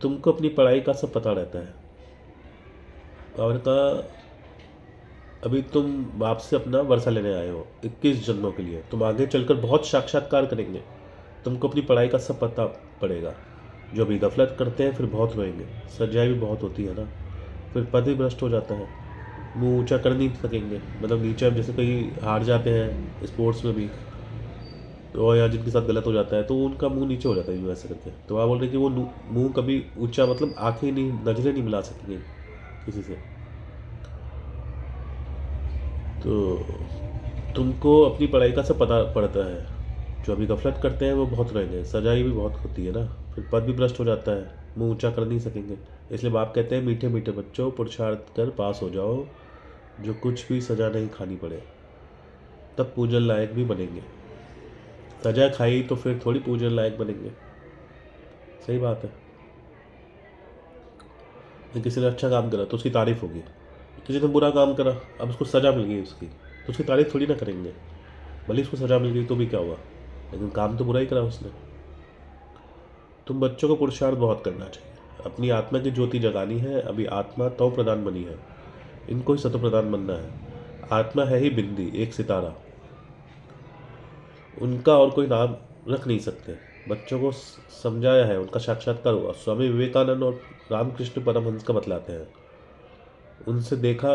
तुमको अपनी पढ़ाई का सब पता रहता है। और का अभी तुम बाप से अपना वर्षा लेने आए हो 21 जन्मों के लिए। तुम आगे चलकर बहुत साक्षात्कार करेंगे, तुमको अपनी पढ़ाई का सब पता पड़ेगा। जो अभी गफलत करते हैं फिर बहुत रोएंगे, सजाई भी बहुत होती है ना, फिर पद भी भ्रष्ट हो जाता है, मुंह ऊंचा कर नहीं सकेंगे। मतलब नीचे जैसे कहीं हार जाते हैं स्पोर्ट्स में भी, तो या जिनके साथ गलत हो जाता है तो उनका मुंह नीचे हो जाता है वैसे करके। तो आप बोल रहे कि वो मुंह कभी ऊंचा, मतलब आंखें नहीं, नजरें नहीं मिला सकेंगे किसी से। तो तुमको अपनी पढ़ाई का सब पता पड़ता है। जो अभी गफलत करते हैं वो बहुत रहेंगे, सजाई भी बहुत होती है ना, फिर पद भी भ्रष्ट हो जाता है, मुंह ऊंचा कर नहीं सकेंगे। इसलिए बाप कहते हैं मीठे मीठे बच्चों पुरुषार्थ कर पास हो जाओ, जो कुछ भी सजा नहीं खानी पड़े, तब पूजन लायक भी बनेंगे। सजा खाई तो फिर थोड़ी पूजन लायक बनेंगे। सही बात है। किसी ने अच्छा काम करा तो उसकी तारीफ होगी, किसी ने बुरा काम करा अब उसको सजा मिल गई उसकी, तो उसकी तारीफ थोड़ी ना करेंगे। भले उसको सजा मिल गई तो भी क्या हुआ, लेकिन काम तो बुरा ही करा उसने। तुम बच्चों को पुरुषार्थ बहुत करना चाहिए, अपनी आत्मा की ज्योति जगानी है। अभी आत्मा तव प्रधान बनी है, इनको ही सतो प्रधान बनना है। आत्मा है ही बिंदी, एक सितारा, उनका और कोई नाम रख नहीं सकते। बच्चों को समझाया है, उनका साक्षात्कार हुआ। स्वामी विवेकानंद और रामकृष्ण परमहंस का बतलाते हैं। उनसे देखा,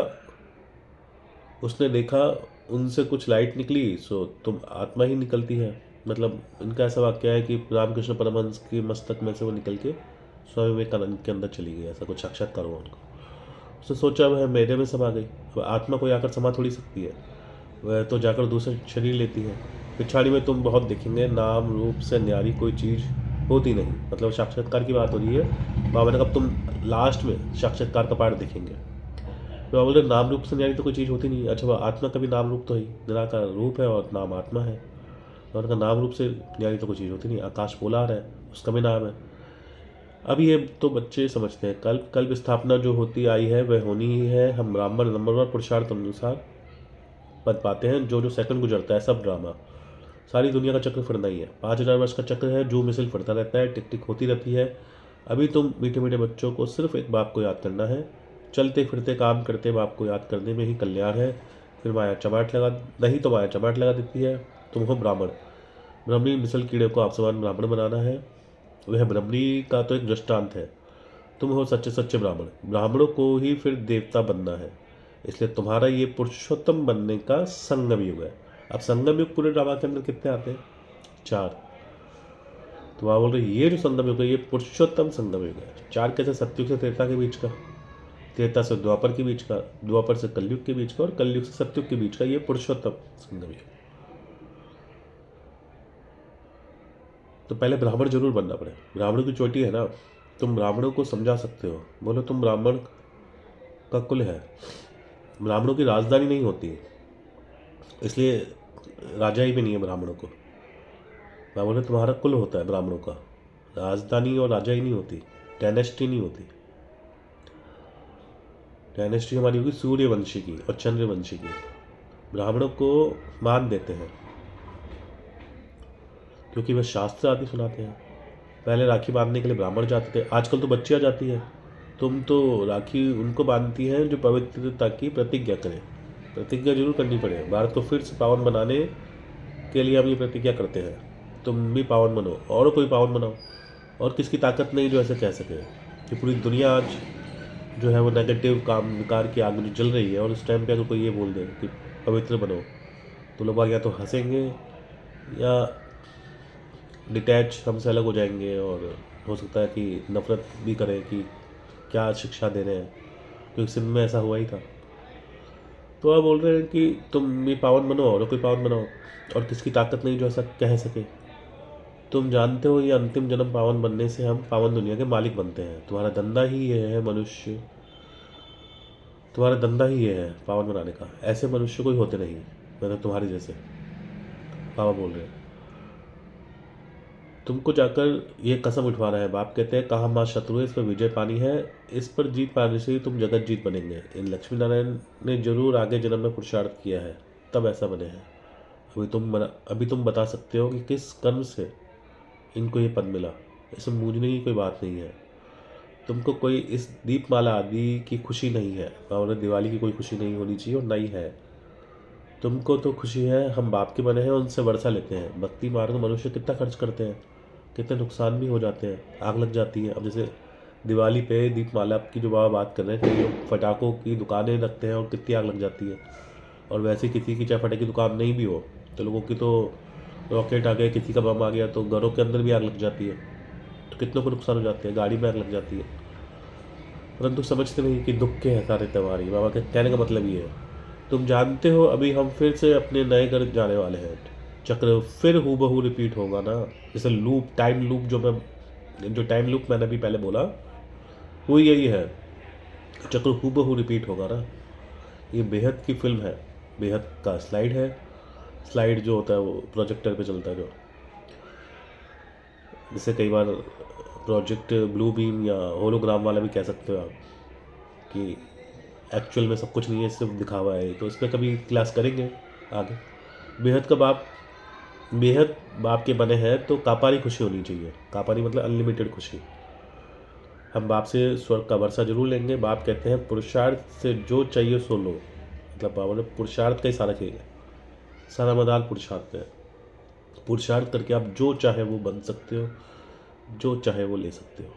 उसने देखा, उनसे कुछ लाइट निकली सो तुम आत्मा ही निकलती है। मतलब इनका ऐसा वाक्य है कि रामकृष्ण परमहंस के मस्तक में से वो निकल के स्वामी विवेकानंद के अंदर चली गई, ऐसा कुछ साक्षात्कार हुआ उनको। उसने सोचा वह मेरे में समा गई। वह आत्मा कोई आकर समा थोड़ी सकती है, वह तो जाकर दूसरे शरीर लेती है। पिछाड़ी में तुम बहुत देखेंगे, नाम रूप से न्यारी कोई चीज़ होती नहीं। मतलब साक्षात्कार की बात हो रही है। बाबा ने कहा तुम लास्ट में साक्षात्कार का पाठ देखेंगे, तो बोल रहे नाम रूप से न्यारी तो कोई चीज़ होती नहीं। अच्छा, वह आत्मा का भी नाम रूप तो ही निराकार रूप है और नाम आत्मा है। और उनका नाम रूप से न्यारी तो कोई चीज़ होती नहीं। आकाश पोलार है, उसका भी नाम है। अब ये तो बच्चे समझते हैं। कल्प स्थापना जो होती आई है वह होनी ही है। हम ब्राह्मण नंबरवार पुरुषार्थ अनुसार पद पाते हैं। जो जो सेकंड गुजरता है सब ड्रामा, सारी दुनिया का चक्र फिरना ही है। 5000 वर्ष का चक्र है, जो मिसल फिरता रहता है, टिक टिक होती रहती है। अभी तुम मीठे मीठे बच्चों को सिर्फ एक बाप को याद करना है। चलते फिरते काम करते बाप को याद करने में ही कल्याण है। फिर माया चमाट लगा, नहीं तो माया चमाट लगा देती है। तुम हो ब्राह्मण, ब्राह्मणी मिसल कीड़े को आप समान ब्राह्मण बनाना है। वह ब्राह्मणी का तो एक दृष्टांत है। तुम हो सच्चे सच्चे ब्राह्मण, ब्राह्मणों को ही फिर देवता बनना है। इसलिए तुम्हारा ये पुरुषोत्तम बनने का संगम युग है। अब संगम युग पूरे ड्रामा के अंदर कितने आते हैं? 4। तो वहाँ बोल रहे ये जो संगम युग है ये पुरुषोत्तम संगम युग है। 4 कैसे? सत्युग से त्रेता के बीच का, त्रेता से द्वापर के बीच का, द्वापर से कलयुग के बीच का, और कलयुग से सत्युग के बीच का, ये पुरुषोत्तम संगम युग। तो पहले ब्राह्मण जरूर बनना पड़े। ब्राह्मणों की चोटी है ना, तुम ब्राह्मणों को समझा सकते हो, बोलो तुम ब्राह्मण का कुल है। ब्राह्मणों की राजधानी नहीं होती, इसलिए राजा ही भी नहीं है ब्राह्मणों को। मैं बोले तुम्हारा कुल होता है ब्राह्मणों का, राजधानी और राजा ही नहीं होती, डायनेस्टी नहीं होती। डायनेस्टी हमारी होगी सूर्यवंशी की और चंद्रवंशी की। ब्राह्मणों को मान देते हैं क्योंकि वे शास्त्र आदि सुनाते हैं। पहले राखी बांधने के लिए ब्राह्मण जाते थे, आजकल तो बच्चियाँ जाती हैं। तुम तो राखी उनको बांधती हैं जो पवित्रता की प्रतिज्ञा करें। प्रतिज्ञा जरूर करनी पड़े, भारत को फिर से पावन बनाने के लिए हम ये प्रतिज्ञा करते हैं। तुम भी पावन बनो और कोई पावन बनाओ, और किसकी ताकत नहीं जो ऐसे कह सके कि पूरी दुनिया आज जो है वो नेगेटिव काम विकार की आग में जो जल रही है, और उस टाइम पे अगर कोई ये बोल दे कि पवित्र बनो, तो लोग या तो हंसेंगे या डिटैच हमसे अलग हो जाएंगे, और हो सकता है कि नफ़रत भी करें कि क्या शिक्षा दे रहे हैं, क्योंकि सिंध में ऐसा हुआ ही था। तो आप बोल रहे हैं कि तुम भी पावन बनो और कोई पावन बनाओ, और किसकी ताकत नहीं जो ऐसा कह सके। तुम जानते हो ये अंतिम जन्म पावन बनने से हम पावन दुनिया के मालिक बनते हैं। तुम्हारा धंधा ही ये है मनुष्य, तुम्हारा धंधा ही ये है पावन बनाने का। ऐसे मनुष्य कोई होते नहीं, मतलब तुम्हारे जैसे। बाबा बोल रहे हैं तुमको जाकर ये कसम उठवाना है। बाप कहते हैं कहाँ माँ शत्रु है, इस पर विजय पानी है, इस पर जीत पाने से ही तुम जगत जीत बनेंगे। इन लक्ष्मी नारायण ने जरूर आगे जन्म में पुरुषार्थ किया है, तब ऐसा बने हैं। अभी तुम बता सकते हो कि किस कर्म से इनको ये पद मिला। इसमें मूझने की कोई बात नहीं है। तुमको कोई इस दीपमाला आदि की खुशी नहीं है, और दिवाली की कोई खुशी नहीं होनी चाहिए, और नहीं है। तुमको तो खुशी है हम बाप के बने हैं, उनसे वर्षा लेते हैं। भक्ति मार्ग मनुष्य कितना खर्च करते हैं, कितने नुकसान भी हो जाते हैं, आग लग जाती है। अब जैसे दिवाली पे दीपमाला की जो बाबा बात कर रहे हैं, कई लोग फटाकों की दुकानें रखते हैं और कितनी आग लग जाती है। और वैसे किसी की चाहे फटाके की दुकान नहीं भी हो, तो लोगों की तो रॉकेट आ गए, किसी का बम आ गया तो घरों के अंदर भी आग लग जाती है, तो कितनों को नुकसान हो जाते हैं, गाड़ी में आग लग जाती है। परंतु समझते नहीं कि दुख के हैं सारे त्यौहार। ही बाबा के कहने का मतलब ये है। तुम जानते हो अभी हम फिर से अपने नए घर जाने वाले हैं। चक्र फिर हूबहू रिपीट होगा ना, जैसे लूप, टाइम लूप जो टाइम लूप मैंने अभी पहले बोला वो यही है। चक्र हूबहू रिपीट होगा ना। ये बेहद की फिल्म है, बेहद का स्लाइड है। स्लाइड जो होता है वो प्रोजेक्टर पे चलता है, जो जिसे कई बार प्रोजेक्ट ब्लू बीम या होलोग्राम वाला भी कह सकते हो आप, कि एक्चुअल में सब कुछ नहीं है, सिर्फ दिखावा है। तो इस पर कभी क्लास करेंगे आगे। बेहद का बाप, बेहद बाप के बने हैं तो कापारी खुशी होनी चाहिए। कापारी मतलब अनलिमिटेड खुशी। हम बाप से स्वर्ग का वर्षा जरूर लेंगे। बाप कहते हैं पुरुषार्थ से जो चाहिए सो लो। मतलब बाबा ने पुरुषार्थ का ही सारा चाहिए, सारा मदार पुरुषार्थ पे है। पुरुषार्थ करके आप जो चाहे वो बन सकते हो, जो चाहे वो ले सकते हो।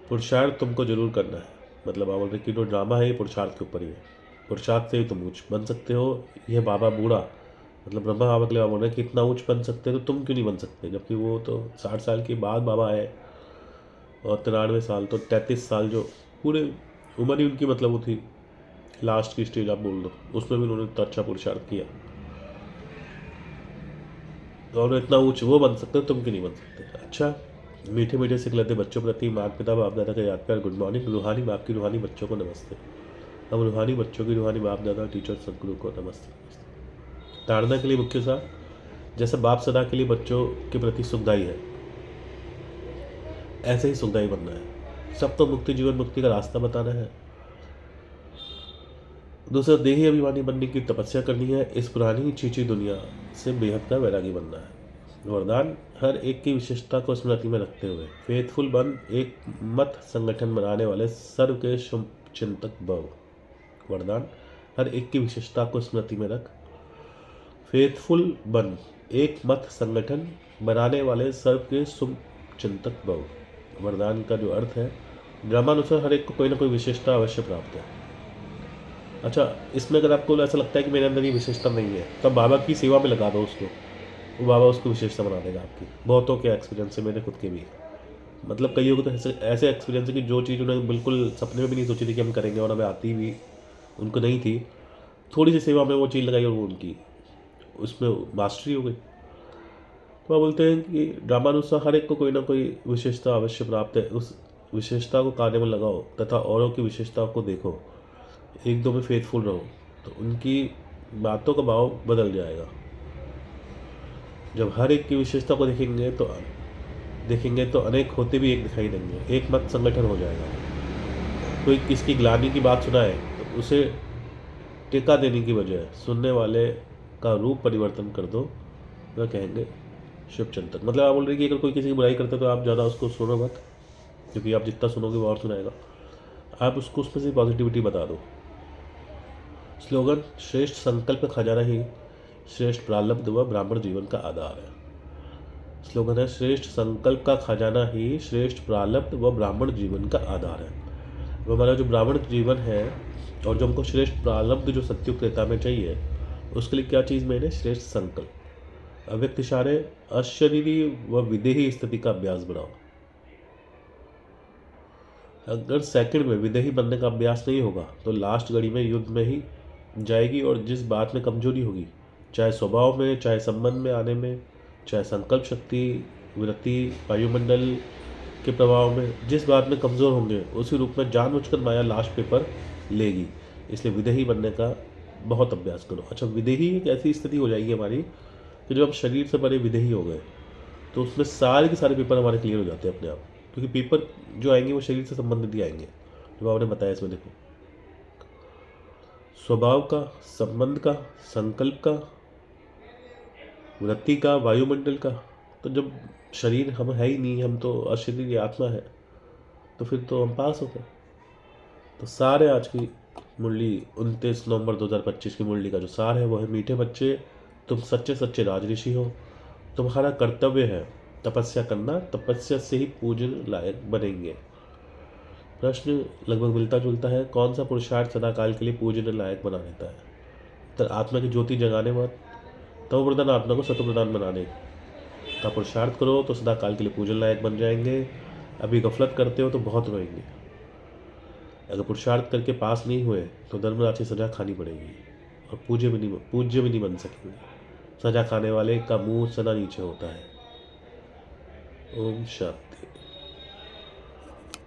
पुरुषार्थ तुमको जरूर करना है। मतलब बाबा ने कि जो ड्रामा है ये पुरुषार्थ के ऊपर ही है। पुरुषार्थ से ही तुम ऊँच बन सकते हो। ये बाबा बूढ़ा, मतलब ब्रह्मा बाबा के लिए बाबा बोल रहे हैं कि इतना ऊँच बन सकते हो तो तुम क्यों नहीं बन सकते, जबकि वो तो 60 साल के बाद बाबा आए, और 93 साल तो 33 साल जो पूरे उम्र ही उनकी, मतलब वो थी लास्ट की स्टेज आप बोल दो, उसमें भी उन्होंने इतना अच्छा पुरुषार्थ किया। और इतना ऊँच वो बन सकते हो, तुम क्यों नहीं बन सकते। अच्छा, मीठे मीठे सिखलते बच्चों प्रति माता पिता बाप दादा का याद प्यार गुड मॉर्निंग। रूहानी बाप की रूहानी बच्चों को नमस्ते। हम रूहानी बच्चों की रूहानी बाप दादा टीचर सदगुरु को नमस्ते। ताड़ना के लिए मुख्य सा, जैसे बाप सदा के लिए बच्चों के प्रति सुखदाई है, ऐसे ही सुखदाई बनना है। सबको मुक्ति, जीवन मुक्ति का रास्ता बताना है। दूसरा, देही अभिमानी बनने की तपस्या करनी है। इस पुरानी चीची दुनिया से बेहद का वैरागी बनना है। वरदान, हर एक की विशेषता को स्मृति में रखते हुए फेथफुल बन एक मत संगठन बनाने वाले सर्व के शुभ चिंतक भव। वरदान, हर एक की विशेषता को स्मृति में रख, फेथफुल बन एक मत संगठन बनाने वाले सर्व के शुभ चिंतक भव। वरदान का जो अर्थ है, ड्रामानुसार हर एक को कोई ना कोई विशेषता अवश्य प्राप्त है। अच्छा, इसमें अगर आपको ऐसा लगता है कि मेरे अंदर ये विशेषता नहीं है, तब बाबा की सेवा में लगा दो उसको, वो बाबा उसको विशेषता बना देगा आपकी। बहुतों के एक्सपीरियंस है, मेरे खुद के भी। मतलब कईयों को तो ऐसे एक्सपीरियंस है कि जो चीज़ उन्हें बिल्कुल सपने में भी नहीं सोची थी कि हम करेंगे, और हमें आती भी उनको नहीं थी, थोड़ी सी सेवा में वो चीज़ लगाई और वो उनकी उसमें मास्टरी हो गई। वह बोलते हैं कि ड्रामानुसार हर एक को कोई ना कोई विशेषता अवश्य प्राप्त है, उस विशेषता को कार्य में लगाओ तथा औरों की विशेषताओं को देखो, एक दो में फेथफुल रहो, तो उनकी बातों का भाव बदल जाएगा। जब हर एक की विशेषता को देखेंगे तो अनेक होते भी एक दिखाई देंगे, एक मत संगठन हो जाएगा। कोई किसकी ग्लानि की बात सुनाए तो उसे टेका देने की बजाय सुनने वाले का रूप परिवर्तन कर दो, वह कहेंगे शुभ चिंतन। मतलब आप बोल रहे हैं कि अगर कोई किसी की बुराई करता है तो आप ज़्यादा उसको सुनो मत, क्योंकि आप जितना सुनोगे वो और सुनाएगा। आप उसको उसमें से पॉजिटिविटी बता दो। स्लोगन, श्रेष्ठ संकल्प का खजाना ही श्रेष्ठ प्रारब्ध व ब्राह्मण जीवन का आधार है। स्लोगन है, श्रेष्ठ संकल्प का खजाना ही श्रेष्ठ प्रारब्ध व ब्राह्मण जीवन का आधार है। वो हमारा जो ब्राह्मण जीवन है और जो हमको श्रेष्ठ प्रारब्ध जो सत्युग त्रेता में चाहिए, उसके लिए क्या चीज़ मेन है? श्रेष्ठ संकल्प। अव्यक्त इशारे, अशरीरी व विदेही स्थिति का अभ्यास बढ़ाओ। अगर सेकंड में विदेही बनने का अभ्यास नहीं होगा तो लास्ट घड़ी में युद्ध में ही जाएगी, और जिस बात में कमजोरी होगी, चाहे स्वभाव में, चाहे संबंध में आने में, चाहे संकल्प शक्ति, वृत्ति, वायुमंडल के प्रभाव में, जिस बात में कमज़ोर होंगे उसी रूप में जानबूझकर माया लास्ट पेपर लेगी। इसलिए विदेही बनने का बहुत अभ्यास करो। अच्छा, विदेही एक ऐसी स्थिति हो जाएगी हमारी कि जब हम शरीर से परे विदेही हो गए तो उसमें सारे के सारे पेपर हमारे क्लियर हो जाते हैं अपने आप, क्योंकि पेपर जो आएंगे वो शरीर से संबंधित ही आएंगे। जो आपने बताया इसमें देखो, स्वभाव का, संबंध का, संकल्प का, वृत्ति का, वायुमंडल का। तो जब शरीर हम है ही नहीं, हम तो अशरीरी आत्मा है, तो फिर तो हम पास हो गए। तो सारे आज की मुरली 29 नवंबर 2025 की मुरली का जो सार है वो है, मीठे बच्चे तुम सच्चे सच्चे राजऋषि हो, तुम्हारा कर्तव्य है तपस्या करना, तपस्या से ही पूजन लायक बनेंगे। प्रश्न लगभग मिलता जुलता है, कौन सा पुरुषार्थ सदाकाल के लिए पूजन लायक बना देता है? उत्तर, आत्मा की ज्योति जगाने मत, तमो प्रधान आत्मा को सत्व प्रधान बनाने का पुरुषार्थ करो तो सदाकाल के लिए पूजन लायक बन जाएंगे। अभी गफलत करते हो तो बहुत रोएंगे। अगर पुरुषार्थ करके पास नहीं हुए तो धर्मराज की सजा खानी पड़ेगी और पूज्य भी नहीं बन सकेंगे। सजा खाने वाले का मुंह सदा नीचे होता है। ओम शांति।